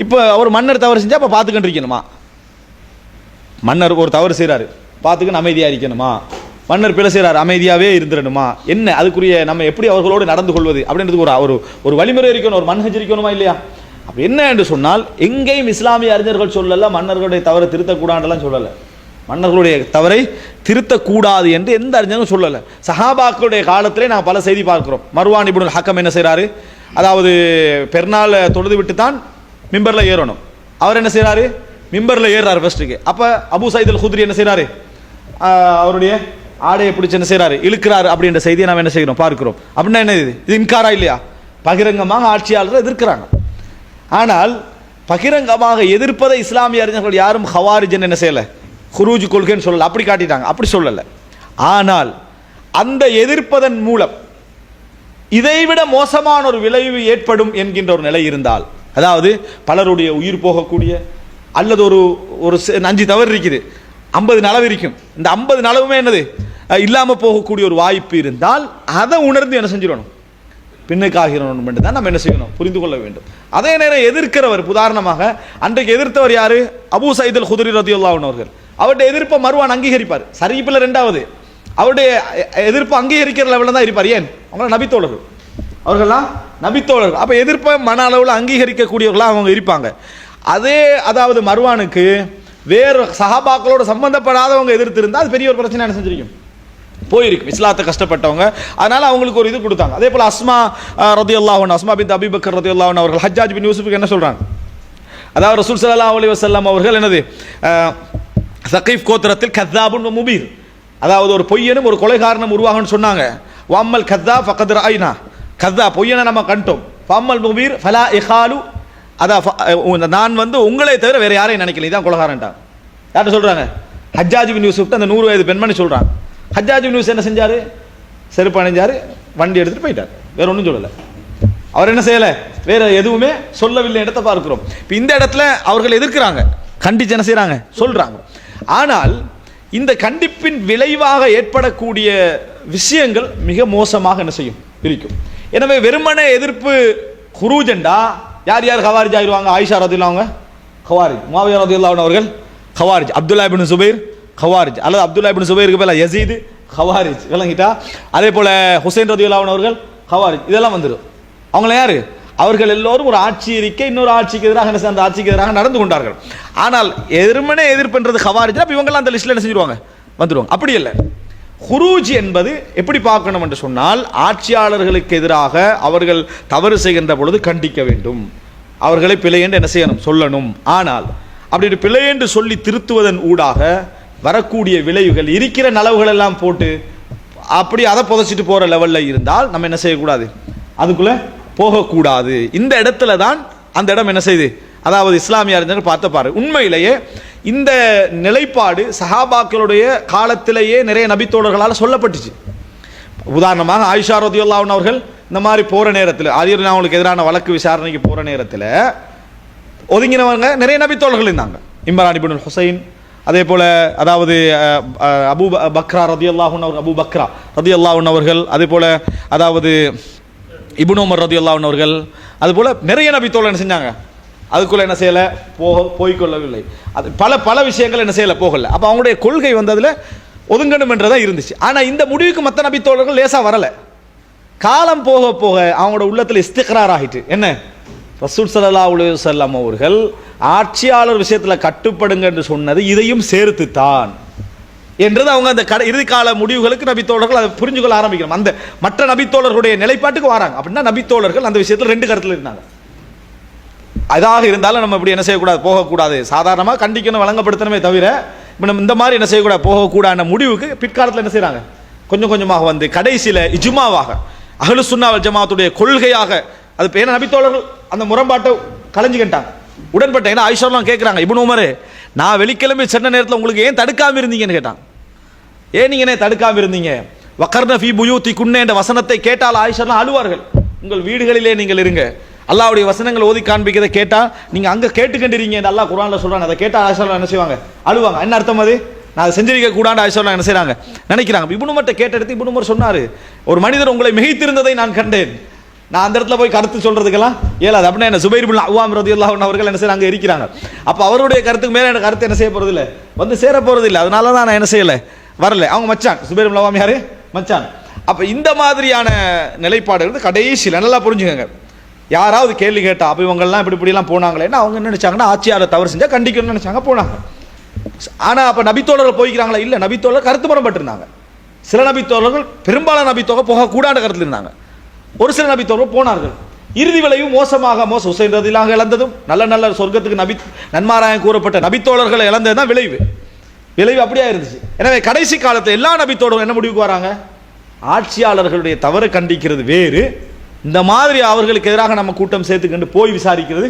இப்போ அவர் மன்னர் தவறு செஞ்சால் அப்போ பார்த்துக்கிட்டு இருக்கணுமா? மன்னர் ஒரு தவறு செய்கிறாரு, பார்த்துக்கின்னு அமைதியாக இருக்கணுமா? மன்னர் பிழை செய்கிறார், அமைதியாகவே இருந்துடணுமா? என்ன அதுக்குரிய நம்ம எப்படி அவர்களோடு நடந்து கொள்வது அப்படின்றதுக்கு ஒரு வழிமுறை இருக்கணும், ஒரு மன்ஹஜ் இருக்கணுமா இல்லையா? அப்போ என்ன என்று சொன்னால், எங்கேயும் இஸ்லாமிய அறிஞர்கள் சொல்லலை மன்னர்களுடைய தவறை திருத்தக்கூடாதுலாம் சொல்லலை. மன்னர்களுடைய தவறை திருத்தக்கூடாது என்று எந்த அறிஞரும் சொல்லலை. சஹாபாக்களுடைய காலத்திலே நாங்கள் பல செய்தி பார்க்கிறோம். மர்வான் இப்னுல் ஹக்கம் என்ன செய்கிறாரு, அதாவது பெருநாள் தொழுது விட்டு தான் மிம்பரில் ஏறணும். அவர் என்ன செய்கிறாரு, மிம்பரில் ஏறுறாரு ஃபர்ஸ்ட்டுக்கு. அப்போ அபு சயீத் அல் குத்ரி என்ன செய்கிறாரு, அவருடைய ஆடையை பிடிச்சி என்ன செய்கிறாரு, இழுக்கிறாரு அப்படின்ற செய்தியை நாம் என்ன செய்கிறோம் பார்க்கிறோம். அப்படின்னா என்ன இது இன்காரா இல்லையா? பகிரங்கமாக ஆட்சியாளர்கள் எதிர்க்கிறாங்க. ஆனால் பகிரங்கமாக எதிர்ப்பதை இஸ்லாமிய அறிஞர்கள் யாரும் ஹவாரிஜ் என்ன செய்யலை, குரூஜ் கொள்கைன்னு சொல்லலை, அப்படி காட்டிட்டாங்க, அப்படி சொல்லலை. ஆனால் அந்த எதிர்ப்பதன் மூலம் இதைவிட மோசமான ஒரு விளைவு ஏற்படும் என்கின்ற ஒரு நிலை இருந்தால், அதாவது பலருடைய உயிர் போகக்கூடிய அல்லது ஒரு 5 தவறு இருக்குது, 50 நலவு இருக்கும், இந்த 50 நலவுமே என்னது இல்லாமல் போகக்கூடிய ஒரு வாய்ப்பு இருந்தால் அதை உணர்ந்து என்ன செஞ்சிடணும், பின்னுக்காகிறோம் என்று தான் நம்ம என்ன செய்யணும், புரிந்து கொள்ள வேண்டும். அதே நேரம் எதிர்க்கிறவர், உதாரணமாக அன்றைக்கு எதிர்த்தவர் யாரு, அபு சயீத் அல் குத்ரி ரலியல்லாஹு அன்ஹு அவர்கள். அவருடைய எதிர்ப்பை மர்வான் அங்கீகரிப்பார், சரிப்பில் 2வது அவருடைய எதிர்ப்பு அங்கீகரிக்கிற லெவலில் தான் இருப்பார். ஏன், அவங்கள நபித்தோழர்கள், அவர்கள்லாம் நபித்தோழர்கள். அப்போ எதிர்ப்பை மன அளவில் அங்கீகரிக்கக்கூடியவர்களாக அவங்க இருப்பாங்க. அதே அதாவது மர்வானுக்கு வேறு சஹாபாக்களோட சம்பந்தப்படாதவங்க எதிர்த்து இருந்தால் அது பெரிய ஒரு பிரச்சனை என்ன செஞ்சிருக்கும், போயிருக்கும். இஸ்லாத்தை கஷ்டப்பட்டவங்க, அதனால அவங்களுக்கு ஒரு இது கொடுத்தாங்க. அதே போல் அஸ்மா ரலியல்லாஹு அன்ஹா, அஸ்மா பின்த் அபீ பக்கர் ரலியல்லாஹு அன்ஹா அவர்கள் ஹஜ்ஜாஜ் பின் யூசுஃபுக்கு என்ன சொல்றாங்க, அதாவது ரசூல் ஸல்லல்லாஹு அலைஹி வஸல்லம் அவர்கள் என்னது ஸகீஃப் கோத்திரத்தில் கஸ்ஸாபுன் வ முபீர், அதாவது ஒரு பொய்யனும் ஒரு கொலைகாரனும் உருவாகன்னு சொன்னாங்க. வம்மல் கஸ்ஸாப் ஃபகத் ரஅய்னா, கஸ்ஸா பொய்யனை நம்ம கண்டோம், ஃபம்மல் முபீர் ஃபலா இகாலு, அதான் நான் உங்களை தவிர வேற யாரையும் நினைக்கல, இதான் கொலைகாரன்ட்டாங்க. யார்கிட்ட சொல்றாங்க, ஹஜ்ஜாஜ் பின் யூசுஃப், அந்த 100 வயது பெண்மணி சொல்றாங்க. ஹஜ்ஜாஜ் பின் யூசுஃப் என்ன செஞ்சாரு, செருப்பு அணிஞ்சாரு, வண்டி எடுத்துட்டு போயிட்டார், வேற ஒன்றும் சொல்லலை. அவர் என்ன செய்யலை, வேற எதுவுமே சொல்லவில்லை இடத்தை பார்க்கிறோம். இப்போ இந்த இடத்துல அவர்கள் எதிர்க்கிறாங்க, கண்டிச்சு என்ன செய்யறாங்க, சொல்றாங்க. ஆனால் இந்த கண்டிப்பின் விளைவாக ஏற்படக்கூடிய விஷயங்கள் மிக மோசமாக என்ன செய்யும், இருக்கும். எனவே வெறுமனே எதிர்ப்பு குரூஜெண்டா யார் யார் ஹவாரிஜ் ஆகிடுவாங்க, ஆயிஷா ரதியல்லாஹு அன்ஹா ஹவாரிஜ், முஆவியா ரதியல்லாஹு அன்ஹு அவர்கள் ஹவாரிஜ், அப்துல்லா இப்னு சுபைர் ஹவாரிஜ், அல்லது அப்துல்லா இப்னு சுபைருக்கு பதிலா யஸீத் ஹவாரிஜ், விளங்கிட்டா? அதே போல ஹுசைன் ரதியல்லாஹு அன்ஹு அவர்கள் ஹவாரிஜ், இதெல்லாம் வந்துடும். அவங்கள யாரு, அவர்கள் எல்லோரும் ஒரு ஆட்சி இருக்க இன்னொரு ஆட்சிக்கு எதிராக அந்த ஆட்சிக்கு எதிராக நடந்து கொண்டார்கள். ஆனால் எதிர்மனே எதிர்ப்புன்றது ஹவாரிஜ், அப்போ இவங்கெல்லாம் அந்த லிஸ்ட்ல என்ன செஞ்சிருவாங்க, வந்துடுவாங்க. அப்படி இல்லை. குரூஜ் என்பது எப்படி பார்க்கணும் என்று சொன்னால், ஆட்சியாளர்களுக்கு எதிராக அவர்கள் தவறு செய்கின்ற பொழுது கண்டிக்க வேண்டும், அவர்களை பிழை என்று என்ன செய்யணும், சொல்லணும். ஆனால் அப்படி பிழை என்று சொல்லி திருத்துவதன் ஊடாக வரக்கூடிய விளைவுகள் இருக்கிற நலவுகள் எல்லாம் போட்டு அப்படி அதை புதைச்சிட்டு போற லெவல்ல இருந்தால் நம்ம என்ன செய்யக்கூடாது, அதுக்குள்ள போகக்கூடாது. இந்த இடத்துல தான் அந்த இடம் என்ன செய்யுது, அதாவது இஸ்லாமிய அறிஞர்கள் பார்த்த பாரு, உண்மையிலேயே இந்த நிலைப்பாடு சஹாபாக்களுடைய காலத்திலேயே நிறைய நபித்தோழர்களால் சொல்லப்பட்டுச்சு. உதாரணமாக ஆயிஷா ரலியல்லாஹு அன்ஹா அவர்கள் இந்த மாதிரி போற நேரத்தில், ஆரியர் அவங்களுக்கு எதிரான வழக்கு விசாரணைக்கு போற நேரத்தில் ஒதுங்கினவங்க நிறைய நபித்தோழர்கள் இருந்தாங்க. இம்ரான் இப்னுல் ஹுசைன், அதே போல அதாவது அபூ பக்ரா ரலியல்லாஹு அன்ஹு, அபூ பக்ரா ரலியல்லாஹு அன்ஹு அவர்கள், அதே போல அதாவது இப்னு உமர் ரலியல்லாஹு அன்ஹு அவர்கள், அது போல நிறைய நபித்தோழர்கள் என்ன செஞ்சாங்க, அதுக்குள்ள என்ன செய்யலை, போய்கொள்ளவில்லை. அது பல விஷயங்கள் என்ன செய்யலை, போகல. அப்போ அவங்களுடைய கொள்கை அதில் ஒதுங்கணும் என்றதான் இருந்துச்சு. ஆனால் இந்த முடிவுக்கு மற்ற நபித்தோழர்கள் லேசா வரலை. காலம் போக போக அவங்களோட உள்ளத்தில் இஸ்திக்ரார் ஆகிட்டு, என்ன ரசூல் ஸல்லல்லாஹு அலைஹி வஸல்லம் அவர்கள் ஆட்சியாளர் விஷயத்தில் கட்டுப்படுங்க என்று சொன்னது இதையும் சேர்த்துத்தான் என்றது அவங்க அந்த இறுதி கால முடிவுகளுக்கு நபித்தோழர்கள் அதை புரிஞ்சுக்கொள்ள ஆரம்பிக்கணும். அந்த மற்ற நபித்தோழர்களுடைய நிலைப்பாட்டுக்கு வராங்க. அப்படின்னா நபித்தோழர்கள் அந்த விஷயத்தில் 2 கருத்தில் இருந்தாங்க. அதாக இருந்தாலும் நம்ம இப்படி என்ன செய்யக்கூடாது, போகக்கூடாது, சாதாரணமாக கண்டிக்கணும், வழங்கப்படுத்தணுமே தவிர நம்ம இந்த மாதிரி என்ன செய்யக்கூடாது, போகக்கூடாத முடிவுக்கு பிற்காலத்தில் என்ன செய்யறாங்க, கொஞ்சம் கொஞ்சமாக வந்து கடைசியில் இஜ்மாவாக அஹ்லுஸ் சுன்னா வல் ஜமாஅத்துடைய கொள்கையாக அது பேன நபித்தோழர்கள் அந்த முரண்பாட்டை கலைஞ்சிக்கிட்டாங்க, உடன்பட்ட. ஏன்னா ஆயிஷாலாம் கேட்குறாங்க, இப்னு உமர் நான் வெள்ளிக்கிழமை சென்ன நேரத்தில் உங்களுக்கு ஏன் தடுக்காம இருந்தீங்கன்னு கேட்டாங்க. ஏன் நீங்க என்ன தடுக்காம இருந்தீங்க, வக்கர்ன ஃபீ புயூத்திகுன்ன என்ற வசனத்தை கேட்டால் ஆயிஷாலாம் அழுவார்கள். உங்கள் வீடுகளிலே நீங்கள் இருங்க, அல்லாஹ்வுடைய வசனங்கள் ஓதி காண்பிக்கிறதை கேட்டா நீங்க அங்க கேட்டுக்கண்டிருங்க என்று அல்லாஹ் குர்ஆன்ல சொல்றான். அதை கேட்டா ஆயிஷாலாம் என்ன செய்வாங்க, அழுவாங்க. என்ன அர்த்தம், அது நான் அதை செஞ்சிருக்க கூடாது ஆயிஷாலாம் என்ன செய்றாங்க, நினைக்கிறாங்க. இப்னு உமர்ட்ட கேட்டெடுத்து இப்னு உமர் சொன்னாரு, ஒரு மனிதர் உங்களை மிகைத்திருந்ததை நான் கண்டேன், நான் அந்த இடத்துல போய் கருத்து சொல்றதுக்கெல்லாம் இயலாது. அப்படின்னா என்ன, சுபைர் இப்னு அவ்வாம் ரலியல்லாஹு அன்ஹு அவர்கள் என்ன செய்றாங்க, இருக்கிறாங்க. அப்போ அவருடைய கருத்துக்கு மேலே எனக்கு கருத்து என்ன செய்ய போறது இல்லை, வந்து சேர போறது இல்லை. அதனால தான் நான் என்ன செய்யலை, வரல. அவங்க மச்சான், சுபைர் இப்னு அவ்வாம் யாரு, மச்சான். அப்போ இந்த மாதிரியான நிலைப்பாடுகள் கடைசியில் நல்லா புரிஞ்சுக்கங்க. யாராவது கேள்வி கேட்டா, அப்போ இவங்கெல்லாம் இப்படிலாம் போனாங்களேன்னா அவங்க என்ன நினைச்சாங்கன்னா, ஆட்சியாளர் தவறு செஞ்சா கண்டிக்கணும்னு நினைச்சாங்க, போனாங்க. ஆனால் அப்போ நபித்தோழர்கள் போய்க்கிறாங்களா, இல்லை, நபித்தோழர் கருத்து முரண்பட்டிருந்தாங்க. சில நபித்தோழர்கள், பெரும்பாலான நபித்தோழர் போகக்கூடாத கருத்தில் இருந்தாங்க. ஒரு சில நபித்தோழர்கள் போனார்கள். இறுதி விளைவு மோசமாக ஹுசைன் ரலியல்லாஹு இழந்ததும், நல்ல நல்ல சொர்க்கத்துக்கு நன்மாராயம் கூறப்பட்ட நபித்தோழர்களை இழந்தது தான் விளைவு அப்படியே இருந்துச்சு. எனவே கடைசி காலத்தில் எல்லா நபித்தோழரும் என்ன முடிவுக்கு வராங்க, ஆட்சியாளர்களுடைய தவறு கண்டிக்கிறது வேறு, இந்த மாதிரி அவர்களுக்கு எதிராக நம்ம கூட்டம் சேர்த்துக்கொண்டு போய் விசாரிக்கிறது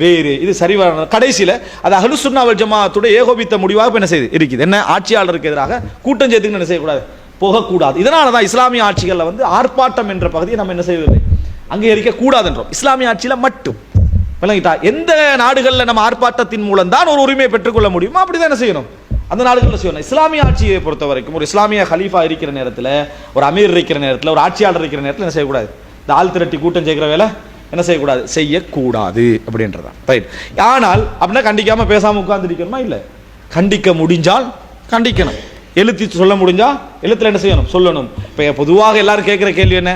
வேறு. இது சரிவர கடைசியில் அது அஹ்லுஸ் சுன்னா வல் ஜமாஅத்துடைய ஏகோபித்த முடிவாக என்ன செய்யுது இருக்குது. என்ன, ஆட்சியாளருக்கு எதிராக கூட்டம் சேர்த்துக்கணும் என்ன செய்யக்கூடாது, போகக்கூடாது. இதனால தான் இஸ்லாமிய ஆட்சிகளில் வந்து ஆர்ப்பாட்டம் என்ற பகுதியை நம்ம என்ன செய்வதில்லை, அங்கீகரிக்க கூடாதுன்றோம். இஸ்லாமிய ஆட்சியில் மட்டும் விளங்கிட்டா. எந்த நாடுகளில் நம்ம ஆர்ப்பாட்டத்தின் மூலம் தான் ஒரு உரிமையை பெற்றுக்கொள்ள முடியுமோ அப்படிதான் என்ன செய்யணும், அந்த நாடுகளில் செய்யணும். இஸ்லாமிய ஆட்சியை பொறுத்த வரைக்கும் ஒரு இஸ்லாமிய ஹலீஃபா இருக்கிற நேரத்தில், ஒரு அமீர் இருக்கிற நேரத்தில், ஒரு ஆட்சியாளர் இருக்கிற நேரத்தில் என்ன செய்யக்கூடாது, இந்த ஆள் திரட்டி கூட்டம் செய்கிற வேலை என்ன செய்யக்கூடாது, செய்யக்கூடாது அப்படின்றதான். ரைட். ஆனால் அப்படின்னா கண்டிக்காம பேசாம உட்கார்ந்துருக்கணுமா, இல்லை, கண்டிக்க முடிஞ்சால் கண்டிக்கணும். எழுத்து சொல்ல முடிஞ்சா எழுத்துல என்ன செய்யணும், சொல்லணும். இப்போ பொதுவாக எல்லாரும் கேட்குற கேள்வி என்ன,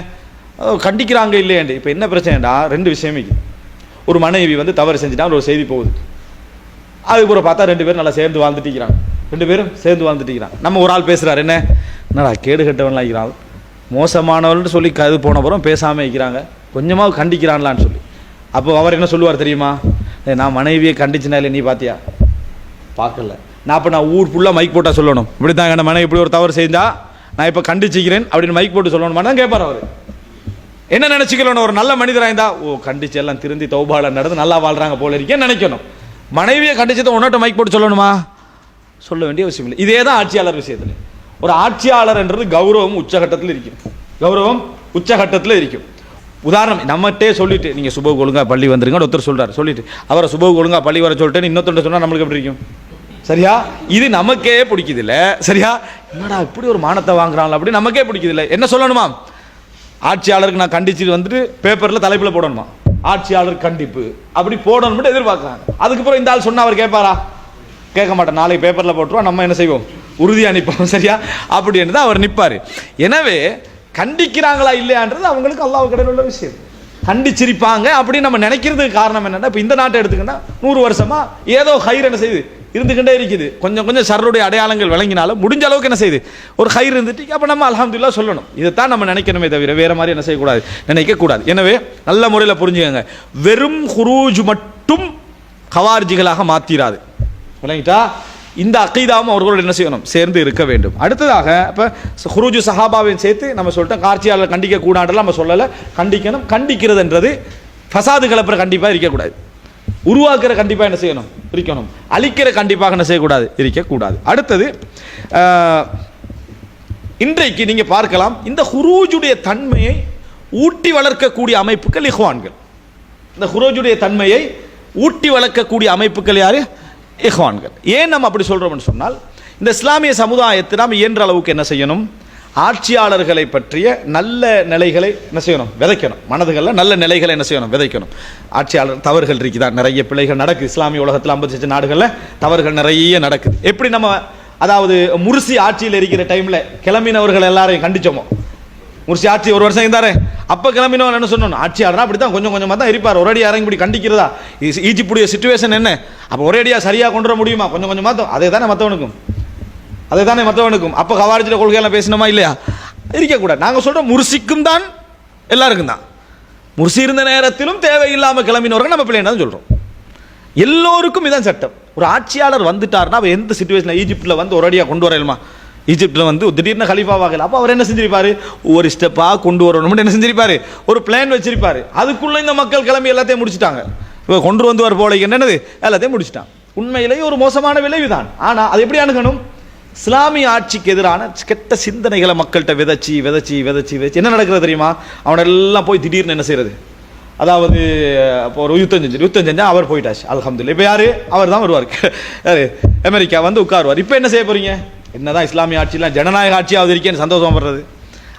கண்டிக்கிறாங்க இல்லையாண்டு. இப்போ என்ன பிரச்சனைடா, ரெண்டு விஷயம். ஒரு மனைவி வந்து தவறு செஞ்சுட்டா ஒரு செய்தி போகுது, அதுக்கப்புறம் பார்த்தா ரெண்டு பேரும் நல்லா சேர்ந்து வாழ்ந்துட்டிக்கிறாங்க, ரெண்டு பேரும் சேர்ந்து வாழ்ந்துட்டிக்கிறாங்க. நம்ம ஒரு ஆள் பேசுகிறார், என்னடா கேடு கட்டவன்லாம் இருக்கிறான், மோசமானவள்னு சொல்லி கது போனப்புறம் பேசாமல் இருக்கிறாங்க, கொஞ்சமாக கண்டிக்கிறான்லான்னு சொல்லி. அப்போ அவர் என்ன சொல்லுவார் தெரியுமா, நான் மனைவியை கண்டிச்சுனா இல்லை, நீ பார்த்தியா, பார்க்கல. நான் இப்போ நான் ஊர் ஃபுல்லாக மைக் போட்டால் சொல்லணும், இப்படி தான் என் மனைவி இப்படி ஒரு தவறு செஞ்சா நான் இப்போ கண்டிச்சுக்கிறேன் அப்படின்னு மைக் போட்டு சொல்லணுமா தான் கேட்பார் அவர். என்ன நினச்சிக்கணும், ஒரு நல்ல மனிதராக இருந்தா, ஓ கண்டிச்சு எல்லாம் திருந்தி தௌபால நடந்து நல்லா வாழ்றாங்க போல இருக்கேன்னு நினைக்கணும். மனைவியை கண்டிச்சதை உன்னோட்ட மைக் போட்டு சொல்லணுமா, சொல்ல வேண்டிய அவசியம் இல்லை. இதே தான் ஆட்சியாளர் விஷயத்தில். ஒரு ஆட்சியாளர் என்றது கௌரவம் உச்சகட்டத்தில் இருக்கும், கௌரவம் உச்சகட்டத்தில் இருக்கும். உதாரணம் நம்மகிட்டே சொல்லிட்டு, நீங்கள் சுப ஒழுங்கா பள்ளி வந்துருங்க ஒருத்தர் சொல்கிறார், சொல்லிட்டு அவரை சுப ஒழுங்கா பள்ளி வர சொல்லிட்டு இன்னொருத்தர் சொன்னால் நம்மளுக்கு எப்படி இருக்கும், சரியா, இது நமக்கே பிடிக்குது இல்லை, சரியா, என்னடா இப்படி ஒரு மானத்தை வாங்குறாங்களா அப்படி நமக்கே பிடிக்குது இல்லை. என்ன சொல்லணுமா, ஆட்சியாளருக்கு நான் கண்டிச்சுட்டு வந்துட்டு பேப்பரில் தலைப்பில் போடணுமா, ஆட்சியாளர் கண்டிப்பு அப்படி போடணும் எதிர்பார்க்குறாங்க. அதுக்கப்புறம் இந்த ஆள் சொன்னால் அவர் கேட்பாரா, கேட்க மாட்டேன், நாளைக்கு பேப்பரில் போட்டுருவோம், நம்ம என்ன செய்வோம், உறுதியாக நிற்போம், சரியா, அப்படின்னு தான் அவர் நிற்பார். எனவே கண்டிக்கிறாங்களா இல்லையான்றது அவங்களுக்கு அல்லாஹ் கடையில் உள்ள விஷயம். கண்டிச்சிருப்பாங்க அப்படின்னு நம்ம நினைக்கிறதுக்கு காரணம் என்னன்னா, இப்போ இந்த நாட்டை எடுத்துக்கிட்டா 100 வருஷமா ஏதோ ஹைர் என்ன செய்யுது, இருந்துகிட்டே இருக்குது. கொஞ்சம் கொஞ்சம் ஷர்ருடைய அடையாளங்கள் விளங்கினாலும் முடிஞ்ச அளவுக்கு என்ன செய்யுது, ஒரு ஹைர் இருந்துட்டு அப்போ நம்ம அல்ஹம்துலில்லாஹ் சொல்லணும். இதைத்தான் நம்ம நினைக்கணுமே தவிர வேற மாதிரி என்ன செய்யக்கூடாது, நினைக்கக்கூடாது. எனவே நல்ல முறையில் புரிஞ்சுக்கங்க, வெறும் ஹுரூஜ் மட்டும் கவார்ஜிகளாக மாத்திராது, விளங்கிட்டா. இந்த அக்கீதாவும் அவர்களோடு என்ன செய்யணும், சேர்ந்து இருக்க வேண்டும். அடுத்ததாக இப்போ ஹுரூஜு சஹாபாவையும் சேர்த்து நம்ம சொல்லிட்டோம், ஆட்சியாளர் கண்டிக்க கூடாண்டெல்லாம் நம்ம சொல்லலை, கண்டிக்கணும். கண்டிக்கிறதுன்றது ஃபசாது கலப்புற கண்டிப்பாக இருக்கக்கூடாது, உருவாக்குற கண்டிப்பாக என்ன செய்யணும், இருக்கணும், அழிக்கிற கண்டிப்பாக என்ன செய்யக்கூடாது, இருக்கக்கூடாது. அடுத்தது இன்றைக்கு நீங்கள் பார்க்கலாம், இந்த ஹுரூஜுடைய தன்மையை ஊட்டி வளர்க்கக்கூடிய அமைப்புகள் இஹ்வான்கள். இந்த ஹுரூஜுடைய தன்மையை ஊட்டி வளர்க்கக்கூடிய அமைப்புகள் யாரு, இஹ்வான்கள். ஏன் நம்ம அப்படி சொல்றோம்னு சொன்னால், இந்த இஸ்லாமிய சமுதாயத்தை நாம் இயன்ற அளவுக்கு என்ன செய்யணும், ஆட்சியாளர்களை பற்றிய நல்ல நிலைகளை என்ன செய்யணும், விதைக்கணும். மனதுகளில் நல்ல நிலைகளை என்ன செய்யணும், விதைக்கணும். ஆட்சியாளர் தவறுகள் இருக்குதான், நிறைய பிழைகள் நடக்குது. இஸ்லாமிய உலகத்தில் 56 நாடுகளில் தவறுகள் நிறைய நடக்குது. எப்படி நம்ம அதாவது முர்சி ஆட்சியில் இருக்கிற டைமில் கிளம்பினவர்கள் எல்லாரையும் கண்டிச்சோமோ, முர்சி ஆட்சி 1 வருஷம் இருந்தாரு, அப்போ கிளம்பினவன் என்ன சொன்னோம், ஆட்சியாளர்னா அப்படி தான் கொஞ்சம் கொஞ்சமாக தான் இருப்பார், ஒரேடியாக இறங்கி இப்படி கண்டிக்கிறதா, ஈஜிப்டுடைய சிச்சுவேஷன் என்ன, அப்போ ஒரேடியாக சரியாக கொண்டு வர முடியுமா, கொஞ்சம் கொஞ்சமாக தான், அதே தானே மற்றவனுக்கும், அதே தானே மற்றவனுக்கும். அப்போ கவாரிஜில் கொள்கையெல்லாம் பேசணுமா இல்லையா, இருக்கக்கூடாது. நாங்கள் சொல்கிறோம் முர்சிக்கும் தான், எல்லாருக்கும் தான். முர்சி இருந்த நேரத்திலும் தேவையில்லாமல் கிளம்பினவர்கள் நம்ம பிள்ளைன்னு தான் சொல்கிறோம். எல்லோருக்கும் இதான் சட்டம். ஒரு ஆட்சியாளர் வந்துட்டார்னா அவர் எந்த சிச்சுவேஷனில், ஈஜிப்டில் வந்து ஒரேடியாக கொண்டு வரலுமா, ஈஜிப்டில் வந்து திடீர்னு கலீஃபாவாகல, அப்போ அவர் என்ன செஞ்சிருப்பாரு, ஒரு ஸ்டெப்பாக கொண்டு வரணும்னு என்ன செஞ்சிருப்பாரு, ஒரு பிளான் வச்சிருப்பாரு. அதுக்குள்ளே இந்த மக்கள் கிளம்பி எல்லாத்தையும் முடிச்சுட்டாங்க. இப்போ கொண்டு வந்து வர போல என்னது எல்லாத்தையும் முடிச்சுட்டான். உண்மையிலேயே ஒரு மோசமான விளைவு தான். ஆனால் அது எப்படி அணுகணும், இஸ்லாமிய ஆட்சிக்கு எதிரான கெட்ட சிந்தனைகளை மக்கள்கிட்ட விதைச்சி விதைச்சி விதைச்சி விதைச்சி என்ன நடக்கிறது தெரியுமா, அவனெல்லாம் போய் திடீர்னு என்ன செய்யறது, அதாவது இப்போ ஒரு யுத்தம் செஞ்சால் அவர் போயிட்டாச்சு, அல்ஹம்துலில்லாஹ். இப்போ யார், அவர் தான் வருவார், யார், அமெரிக்கா வந்து உட்காருவார். இப்போ என்ன செய்ய போறீங்க, என்னதான் இஸ்லாமிய ஆட்சியெலாம் ஜனநாயக ஆட்சியாவது இருக்கேன்னு சந்தோஷம் படுறது.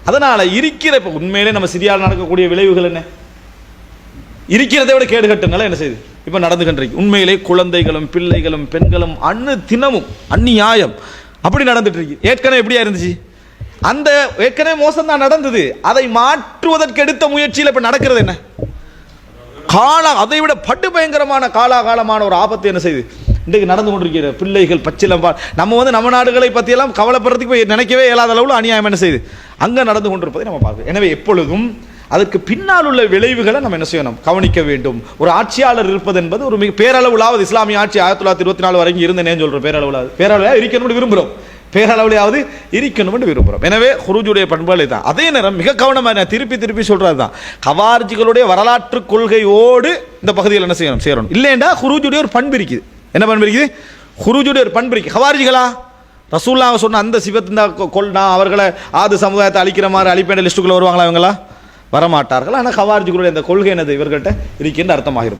அதனால் இருக்கிற இப்போ உண்மையிலே நம்ம சிரியாவில் நடக்கக்கூடிய விளைவுகள் என்ன, இருக்கிறதை விட கேடு கட்டுங்களை என்ன செய்யுது இப்போ நடந்து கண்டிருக்கு. உண்மையிலே குழந்தைகளும் பிள்ளைகளும் பெண்களும் தினமும் அந்நியாயம் அப்படி நடந்துட்டு இருக்கு. ஏற்கனவே எப்படியா இருந்துச்சு, அந்த ஏற்கனவே மோசம் தான் நடந்தது, அதை மாற்றுவதற்கு எடுத்த முயற்சியில் இப்போ நடக்கிறது என்ன, அதை விட படு பயங்கரமான காலாகாலமான ஒரு ஆபத்து என்ன செய்யுது இன்றைக்கு நடந்து கொண்டிருக்கிற. பிள்ளைகள் பச்சிலம் நம்ம நம்ம நாடுகளை பற்றியெல்லாம் கவலைப்படுறதுக்கு நினைக்கவே இயலாத அளவில் அநியாயம் என்ன செய்யுது அங்கே நடந்து கொண்டிருப்பதை நம்ம பார்க்கணும். எனவே எப்பொழுதும் அதற்கு பின்னால் உள்ள விளைவுகளை நம்ம என்ன செய்யணும், கவனிக்க வேண்டும். ஒரு ஆட்சியாளர் இருப்பது என்பது ஒரு மிக பேரளவுலாவது இஸ்லாமிய ஆட்சி 1924 வரைக்கும் இருந்தேன்னு சொல்கிறோம். பேரளவுலாவது இருக்கணும்னு விரும்புகிறோம், பேரளவுலையாவது இருக்கணும் என்று விரும்புகிறோம். எனவே குரூஜுடைய பண்புகளை தான். அதே நேரம் மிக கவனமாக நான் திருப்பி சொல்றது தான், கவார்ஜிகளுடைய வரலாற்று கொள்கையோடு இந்த பகுதியில் என்ன செய்யணும் சேரணும். இல்லைண்டா குரூஜுடைய ஒரு பண்பு இருக்குது. என்ன பண்பு இருக்குது? குரூஜுடைய ஒரு பண்பு இருக்குது. கவார்ஜிகளா ரசூலுல்லாஹ் சொன்ன அந்த சிவத்தின் கொள்னா அவர்களை ஆது சமுதாயத்தை அழிக்கிற மாதிரி அழிப்பேண்ட லிஸ்ட்டுக்குள்ளே வருவாங்களா? இவங்களா வரமாட்டார்கள். ஆனால் கவார்ஜிகளுடைய அந்த கொள்கை என்னது இவர்கிட்ட இருக்கின்ற அர்த்தமாகிரும்.